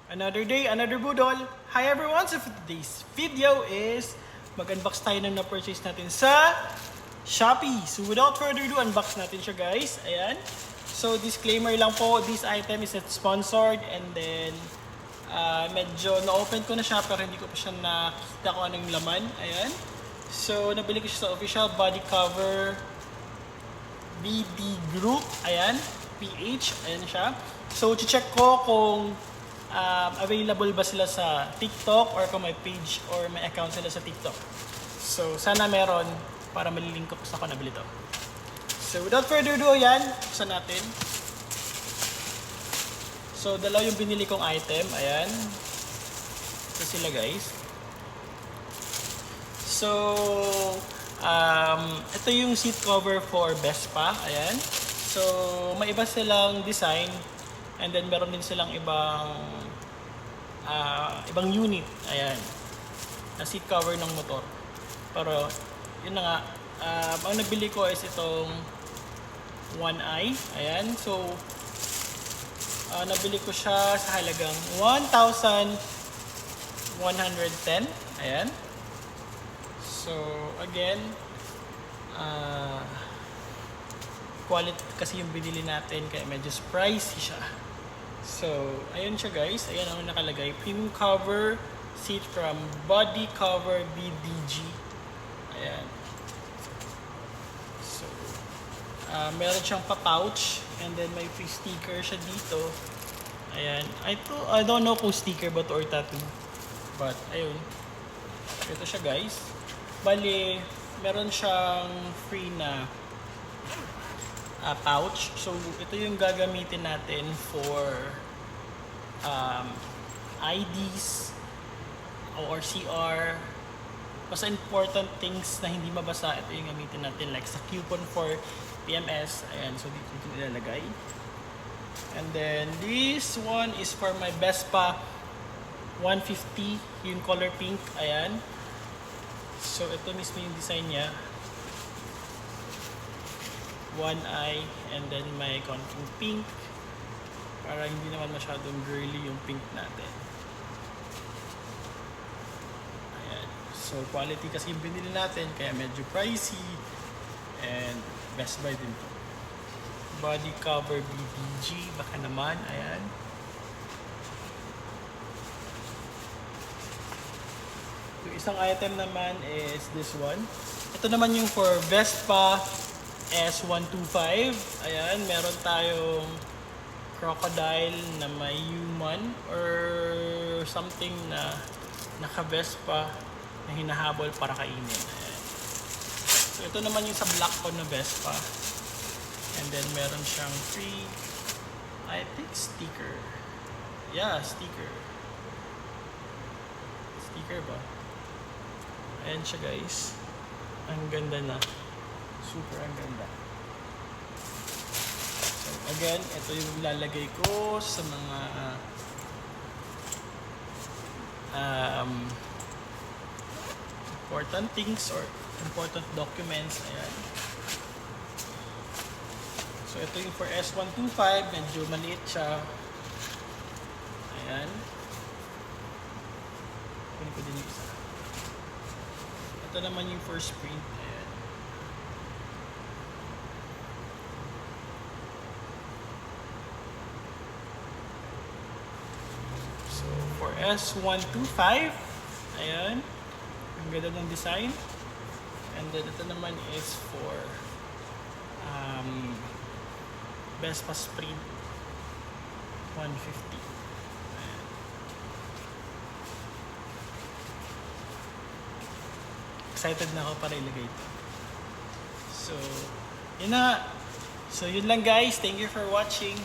Another day, another budol. Hi everyone! So for today's video is mag-unbox tayo ng na-purchase natin sa Shopee. So without further ado, unbox natin siya guys. Ayan. So disclaimer lang po, this item is not sponsored and then medyo na-open ko na siya pero hindi ko pa siya nakita kung anong laman. Ayan. So nabili ko siya sa official body cover BD Group. Ayan. PH. Ayan siya. So check ko kung available ba sila sa TikTok or kung may page or may account sila sa TikTok. So sana meron para malilink ko sa ako nabili to. So without further ado, yan, buksan natin. So dalawa yung binili kong item, ayan. Ito sila guys. So ito yung seat cover for Vespa, ayan. So may iba silang design and then meron din silang ibang unit, ayan, na seat cover ng motor. Pero yun na nga, ang nabili ko is itong One Eye, ayan. So nabili ko siya sa halagang 1,110, ayan. So again, quality kasi yung binili natin kaya medyo pricey siya. So ayun siya guys, ayan ang nakalagay, premium cover seat from body cover BDG, ayan. So meron siyang pa-pouch and then may free sticker siya dito, ayan. I don't know kung sticker ba to or tattoo, but ayun, ito siya guys. Bali meron siyang free na pouch. So ito yung gagamitin natin for IDs or CR. Basta important things na hindi mabasa, ito yung gamitin natin, like sa coupon for PMS. Ayan, so dito nilalagay. And then this one is for my Vespa 150, yung color pink. Ayan. So ito mismo yung design niya. One Eye and then may konting pink para hindi naman masyadong girly yung pink natin. Ayan. So quality kasi yung binili natin kaya medyo pricey and Best Buy din to. Body cover BDG, baka naman, ayan. Yung isang item naman is this one. Ito naman yung for Vespa S125. Ayan, meron tayong crocodile na may human or something na naka-Vespa na hinahabol para kainin. Ayan. So ito naman yung sa black ko na Vespa. And then meron siyang free, I think, sticker. Yeah, sticker. Sticker ba? Ayan siya guys. Ang ganda na. Super ang ganda. So again, ito yung lalagay ko sa mga important things or important documents. Ayan. So ito yung for S125, medyo maliit siya. Ayan. Kunin ko din yung isa. Ito naman yung for sprint. Ayan. For S125, ayan, ang ganda ng design. And then ito naman is for Vespa Sprint 150. Ayan. Excited na ako para ilagay ito. So yun na. So yun lang guys, thank you for watching.